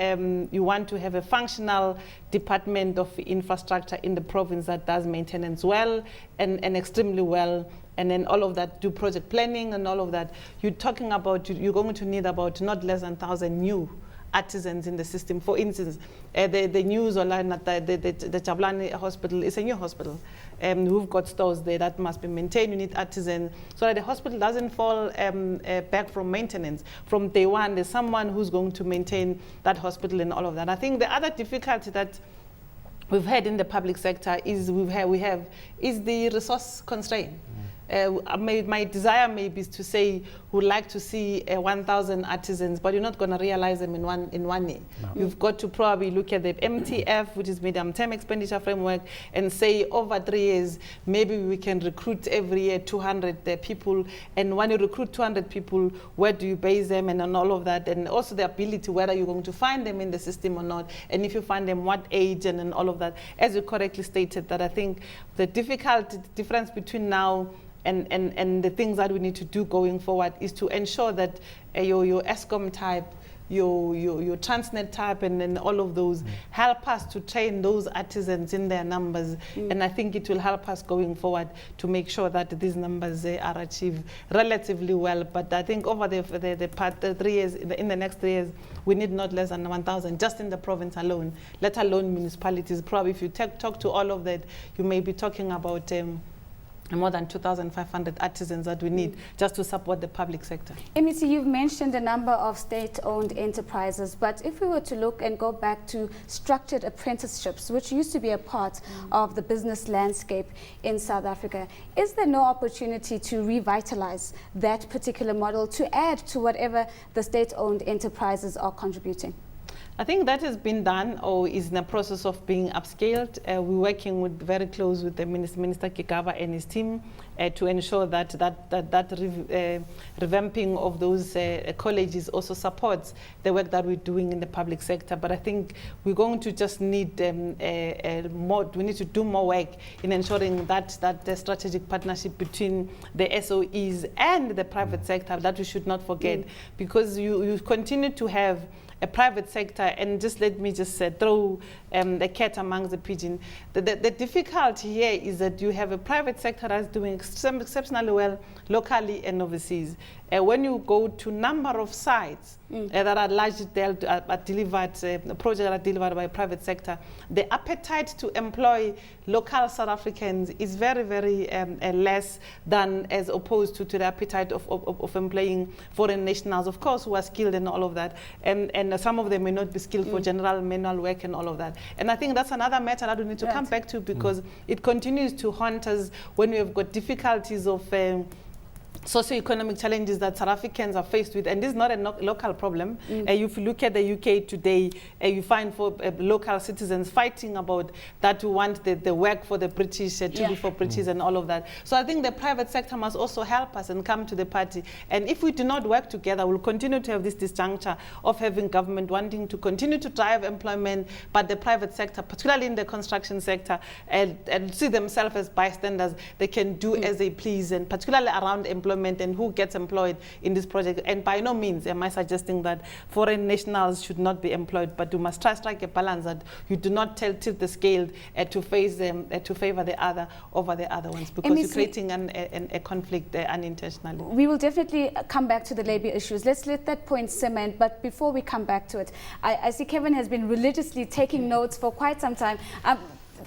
you want to have a functional department of infrastructure in the province that does maintenance well and extremely well, and then all of that, do project planning and all of that, you're talking about, you're going to need about not less than 1,000 new artisans in the system. For instance, the new Zola, the Jablani hospital is a new hospital. We've got stores there that must be maintained. You need artisans so that the hospital doesn't fall back from maintenance. From day one, there's someone who's going to maintain that hospital and all of that. I think the other difficulty that we've had in the public sector is the resource constraint. My desire maybe is to say we'd like to see 1,000 artisans, but you're not going to realize them in one year. No. You've got to probably look at the MTF, which is medium-term expenditure framework, and say over 3 years, maybe we can recruit every year 200 people. And when you recruit 200 people, where do you base them and all of that? And also the ability, whether you're going to find them in the system or not. And if you find them, what age and all of that. As you correctly stated, that I think the difference between now and the things that we need to do going forward is to ensure that your ESCOM type, your Transnet type, and all of those help us to train those artisans in their numbers. And I think it will help us going forward to make sure that these numbers are achieved relatively well. But I think over the 3 years, in the next 3 years, we need not less than 1,000 just in the province alone, let alone municipalities. Probably if you talk to all of that, you may be talking about more than 2,500 artisans that we need just to support the public sector. MEC, you've mentioned a number of state-owned enterprises, but if we were to look and go back to structured apprenticeships, which used to be a part of the business landscape in South Africa, is there no opportunity to revitalize that particular model to add to whatever the state-owned enterprises are contributing? I think that has been done or is in the process of being upscaled. We're working very close with the Minister Kigaba and his team to ensure that revamping of those colleges also supports the work that we're doing in the public sector. But I think we're going to just need we need to do more work in ensuring that the strategic partnership between the SOEs and the private sector, that we should not forget, because you continue to have a private sector, and just let me just throw the cat amongst the pigeon. The difficulty here is that you have a private sector that's doing exceptionally well locally and overseas. When you go to number of sites that are largely delivered, projects that are delivered by private sector, the appetite to employ local South Africans is very, very less than as opposed to the appetite of employing foreign nationals, of course, who are skilled and all of that. And some of them may not be skilled for general manual work and all of that. And I think that's another matter that we need to come back to, because it continues to haunt us when we have got difficulties of socioeconomic challenges that South Africans are faced with, and this is not a local problem. If you look at the UK today, you find for local citizens fighting about that we want the work for the British to be for British and all of that. So I think the private sector must also help us and come to the party. And if we do not work together, we'll continue to have this disjuncture of having government wanting to continue to drive employment, but the private sector, particularly in the construction sector, and see themselves as bystanders. They can do as they please, and particularly around employment employment and who gets employed in this project. And by no means am I suggesting that foreign nationals should not be employed, but you must try to strike a balance that you do not tilt the scale to favor the other over the other ones, because you're creating a conflict unintentionally. We will definitely come back to the labor issues. Let's let that point cement, but before we come back to it, I see Kevin has been religiously taking notes for quite some time.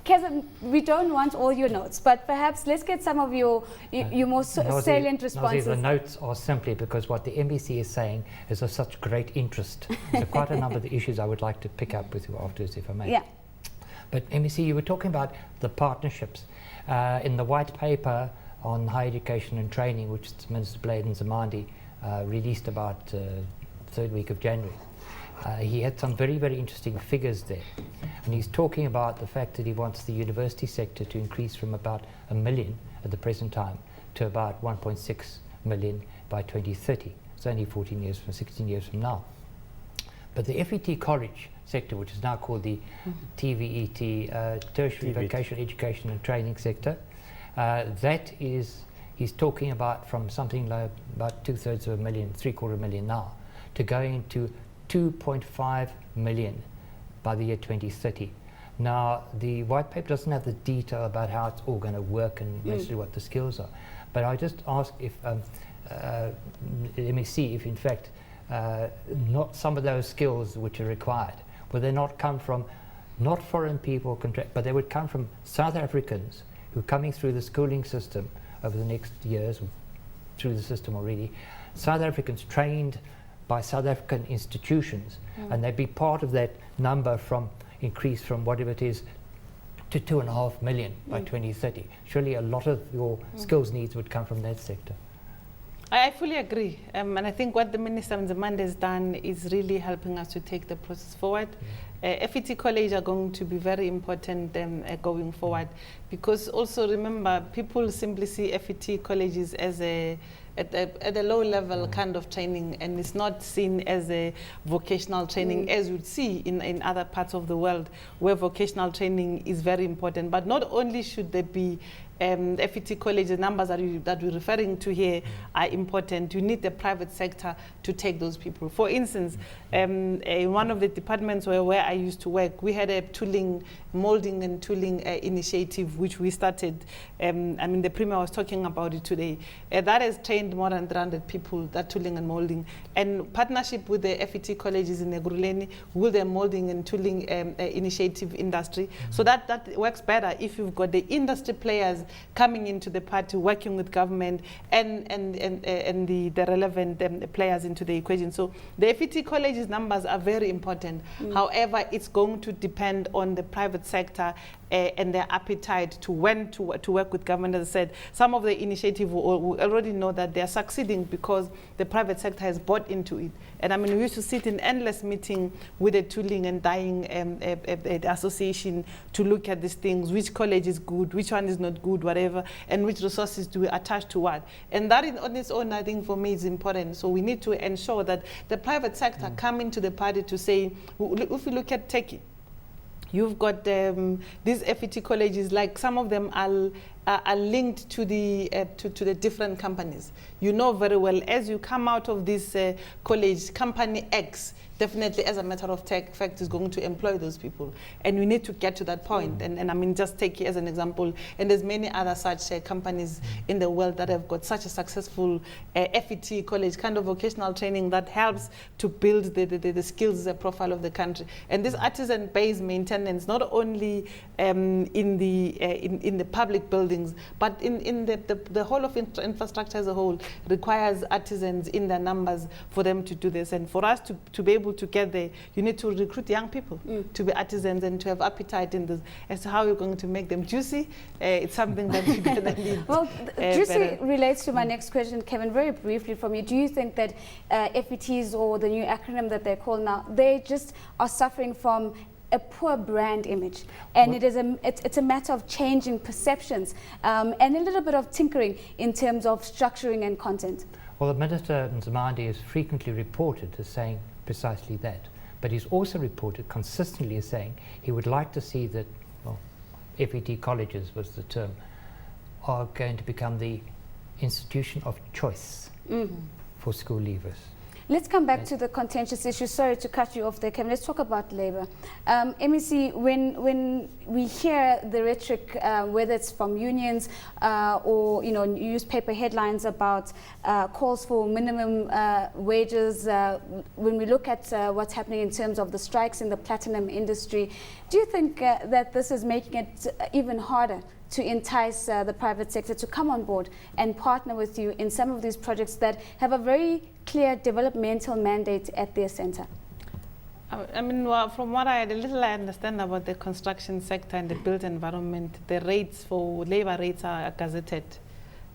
Kevin, we don't want all your notes, but perhaps let's get some of your more salient responses. The notes are simply because what the NBC is saying is of such great interest. So quite a number of the issues I would like to pick up with you afterwards, if I may. Yeah. But NBC, you were talking about the partnerships. In the white paper on higher education and training, which Minister Bladen Zamandi released about third week of January, he had some very, very interesting figures there. And he's talking about the fact that he wants the university sector to increase from about 1 million at the present time to about 1.6 million by 2030. It's only 16 years from now. But the FET college sector, which is now called the TVET, Tertiary Vocational Education and Training sector, that is, he's talking about from something like about 2/3 of a million, 3/4 million now, to going to 2.5 million by the year 2030. Now, the white paper doesn't have the detail about how it's all going to work and necessarily what the skills are. But I just ask if, let me see if in fact, not some of those skills which are required, will they not come from not foreign people, but they would come from South Africans who are coming through the schooling system over the next years, through the system already, South Africans trained by South African institutions, and they'd be part of that number from increase from whatever it is to 2.5 million by 2030. Surely a lot of your skills needs would come from that sector. I fully agree, and I think what the Minister Nzimande has done is really helping us to take the process forward. FET College are going to be very important going forward, because also remember, people simply see FET colleges as at a low level kind of training, and it's not seen as a vocational training as you'd see in other parts of the world where vocational training is very important. But not only should there be FET college, the numbers that we're referring to here are important. You need the private sector to take those people. For instance, in one of the departments where I used to work, we had a molding and tooling initiative which we started. I mean, the Premier was talking about it today. That has trained more than 300 people, that tooling and molding. And partnership with the FET colleges in Ekurhuleni with the molding and tooling initiative industry. So that works better if you've got the industry players coming into the party, working with government and the relevant players into the equation. So the FET colleges numbers are very important. However, it's going to depend on the private sector and their appetite to work with government. As I said, some of the initiative we already know that they're succeeding because the private sector has bought into it. And I mean, we used to sit in endless meeting with the tooling and dyeing association to look at these things, which college is good, which one is not good, whatever, and which resources do we attach to what. And that on its own, I think for me is important. So we need to ensure that the private sector come into the party to say, if we look at Turkey, you've got these FET colleges, like some of them are linked to the different companies. You know very well, as you come out of this college, company X definitely, as a matter of fact, is going to employ those people. And we need to get to that point. And I mean, just take it as an example. And there's many other such companies in the world that have got such a successful FET college, kind of vocational training that helps to build the skills profile of the country. And this artisan-based maintenance, not only in the public buildings, but in the whole of infrastructure as a whole, requires artisans in their numbers for them to do this. And for us to be able to get there, you need to recruit young people to be artisans and to have appetite in this. As to how you're going to make them juicy, it's something that we're going to need. Well, juicy relates to my next question, Kevin, very briefly from you. Do you think that FETs, or the new acronym that they're called now, they just are suffering from a poor brand image, and it's a matter of changing perceptions and a little bit of tinkering in terms of structuring and content? Well, the Minister Nzimande is frequently reported as saying precisely that, but he's also reported consistently as saying he would like to see that, well, FET colleges was the term, are going to become the institution of choice for school leavers. Let's come back to the contentious issue. Sorry to cut you off there, Kevin. Let's talk about labour. MEC, when we hear the rhetoric, whether it's from unions or newspaper headlines about calls for minimum wages, when we look at what's happening in terms of the strikes in the platinum industry, do you think that this is making it even harder to entice the private sector to come on board and partner with you in some of these projects that have a very clear developmental mandate at their center? I mean, well, from what I understand about the construction sector and the built environment, the rates for labor rates are gazetted.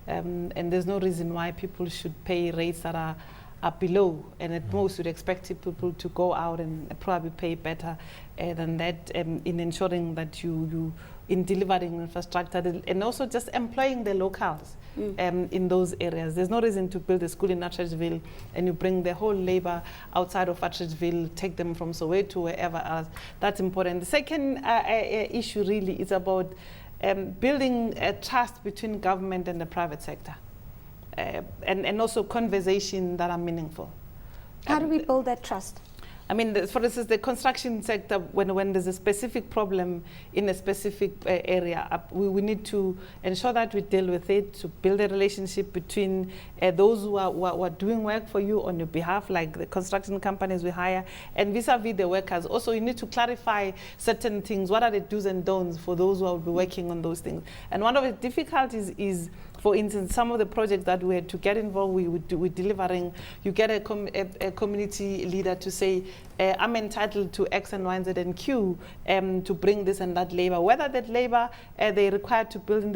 And there's no reason why people should pay rates that are below, and at most you'd expect people to go out and probably pay better than that in ensuring that you in delivering infrastructure and also just employing the locals in those areas. There's no reason to build a school in Atteridgeville and you bring the whole labor outside of Atteridgeville, take them from Soweto to wherever else. That's important. The second issue really is about building a trust between government and the private sector. And also conversation that are meaningful. How do we build that trust? I mean, for instance, the construction sector, when there's a specific problem in a specific area, we need to ensure that we deal with it, to build a relationship between those who are doing work for you on your behalf, like the construction companies we hire, and vis-a-vis the workers. Also, you need to clarify certain things. What are the do's and don'ts for those who will be working on those things? And one of the difficulties is, for instance, some of the projects that we had to get involved with delivering, you get a community leader to say, I'm entitled to X and Y and Z and Q to bring this and that labor. Whether that labor they require to build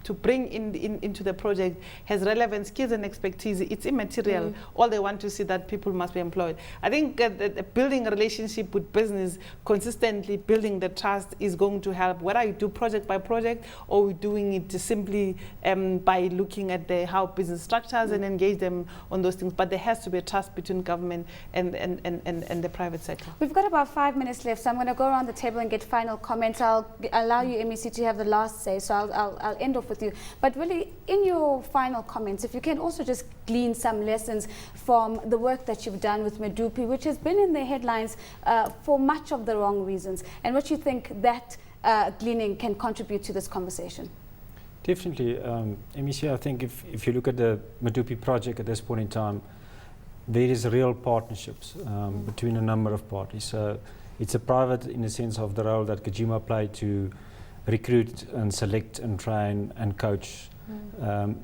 to bring into the project has relevant skills and expertise, it's immaterial. All they want to see that people must be employed. I think building a relationship with business, consistently building the trust is going to help, whether you do project by project or we're doing it simply by looking at how business structures and engage them on those things. But there has to be a trust between government and the private sector. We've got about 5 minutes left, so I'm going to go around the table and get final comments. I'll allow you, MEC, to have the last say, so I'll end off with you. But really, in your final comments, if you can also just glean some lessons from the work that you've done with Medupi, which has been in the headlines for much of the wrong reasons, and what you think that gleaning can contribute to this conversation. Definitely. MEC, I think if you look at the Medupi project at this point in time, there is real partnerships between a number of parties. So it's a private in the sense of the role that Kajima played to recruit and select and train and coach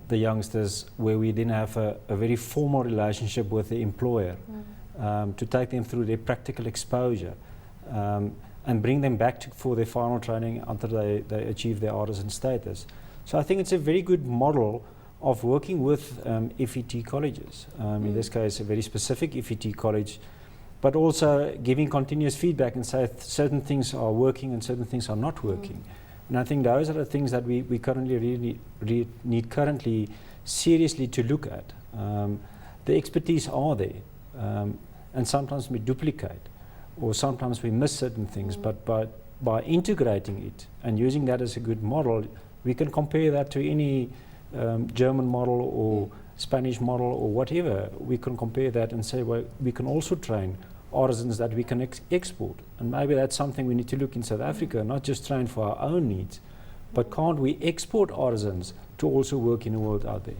the youngsters, where we then have a very formal relationship with the employer to take them through their practical exposure and bring them back for their final training until they achieve their artisan status. So I think it's a very good model of working with FET colleges, in this case a very specific FET college, but also giving continuous feedback and say certain things are working and certain things are not working. And I think those are the things that we currently really need currently seriously to look at. The expertise are there, and sometimes we duplicate, or sometimes we miss certain things, but by integrating it and using that as a good model, we can compare that to any German model or Spanish model or whatever. We can compare that and say, well, we can also train artisans that we can export. And maybe that's something we need to look in South Africa, not just train for our own needs, but can't we export artisans to also work in the world out there?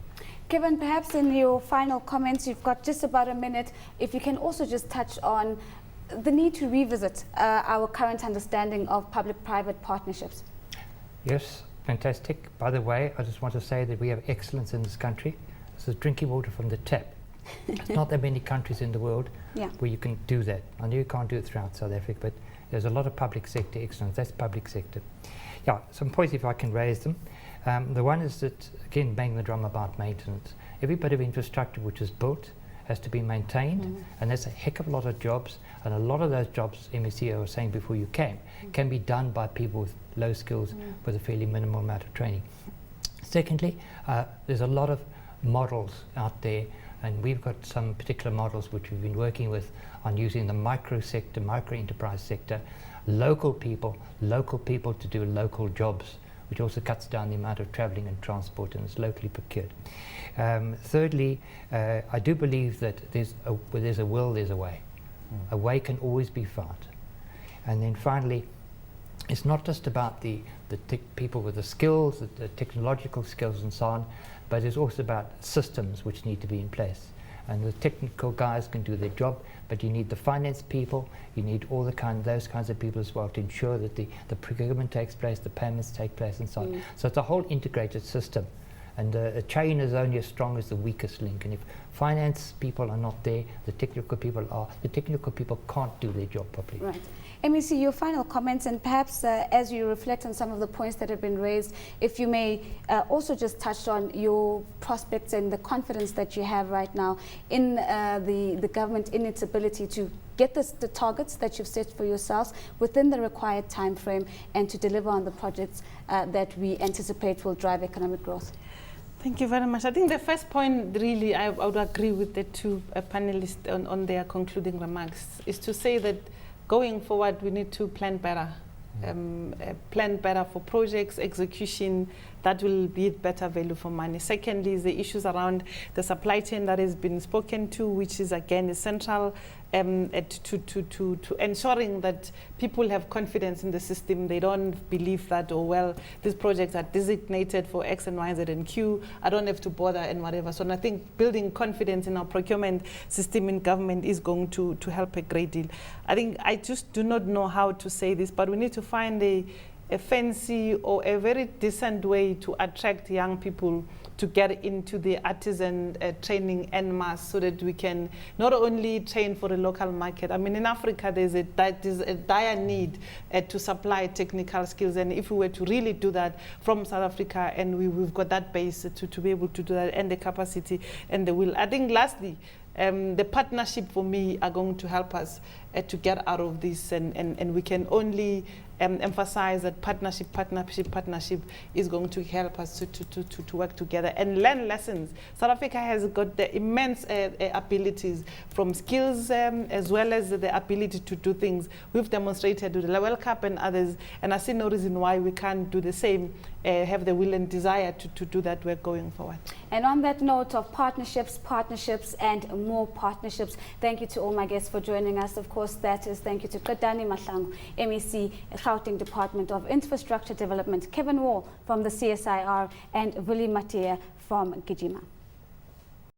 Kevin, perhaps in your final comments, you've got just about a minute, if you can also just touch on the need to revisit our current understanding of public-private partnerships. Yes, fantastic. By the way, I just want to say that we have excellence in this country. This is drinking water from the tap. There's not that many countries in the world where you can do that. I know you can't do it throughout South Africa, but there's a lot of public sector excellence. That's public sector. Yeah, some points if I can raise them. The one is that, again, bang the drum about maintenance. Every bit of infrastructure which is built has to be maintained, and that's a heck of a lot of jobs, and a lot of those jobs, MEC, I was saying before you came, can be done by people with low skills with a fairly minimal amount of training. Secondly, there's a lot of models out there, and we've got some particular models which we've been working with on using the micro sector, micro enterprise sector, local people to do local jobs which also cuts down the amount of travelling and transport and is locally procured. Thirdly, I do believe that where there's a will, there's a way. A way can always be found. And then finally, it's not just about the people with the skills, the technological skills and so on, but it's also about systems which need to be in place. And the technical guys can do their job, but you need the finance people, you need all those kinds of people as well to ensure that the procurement takes place, the payments take place and so on. So it's a whole integrated system. And a chain is only as strong as the weakest link. And if finance people are not there, the technical people can't do their job properly. Right. MEC, your final comments, and perhaps as you reflect on some of the points that have been raised, if you may also just touch on your prospects and the confidence that you have right now in the government, in its ability to get the targets that you've set for yourselves within the required time frame and to deliver on the projects that we anticipate will drive economic growth. Thank you very much. I think the first point, really, I would agree with the two panelists on their concluding remarks, is to say that going forward, we need to plan better. Plan better for projects, execution, that will be better value for money. Secondly, is the issues around the supply chain that has been spoken to, which is again essential to ensuring that people have confidence in the system. They don't believe that, oh well, these projects are designated for X and Y, Z and Q, I don't have to bother and whatever. So I think building confidence in our procurement system in government is going to help a great deal. I think I just do not know how to say this, but we need to find a fancy or a very decent way to attract young people to get into the artisan training en masse, so that we can not only train for the local market. I mean, in Africa, there's a dire need to supply technical skills. And if we were to really do that from South Africa, and we've got that base to be able to do that, and the capacity and the will. I think lastly, the partnership for me are going to help us to get out of this, and we can only emphasize that partnership is going to help us to work together and learn lessons. South Africa has got the immense abilities, from skills as well as the ability to do things. We've demonstrated with the World Cup and others, and I see no reason why we can't do the same, have the will and desire to do that work going forward. And on that note of partnerships, and more partnerships, thank you to all my guests for joining us. Of course, that is thank you to Gauteng Mahlangu, MEC, Gauteng Department of Infrastructure Development, Kevin Wall from the CSIR, and Willie Matea from Gijima.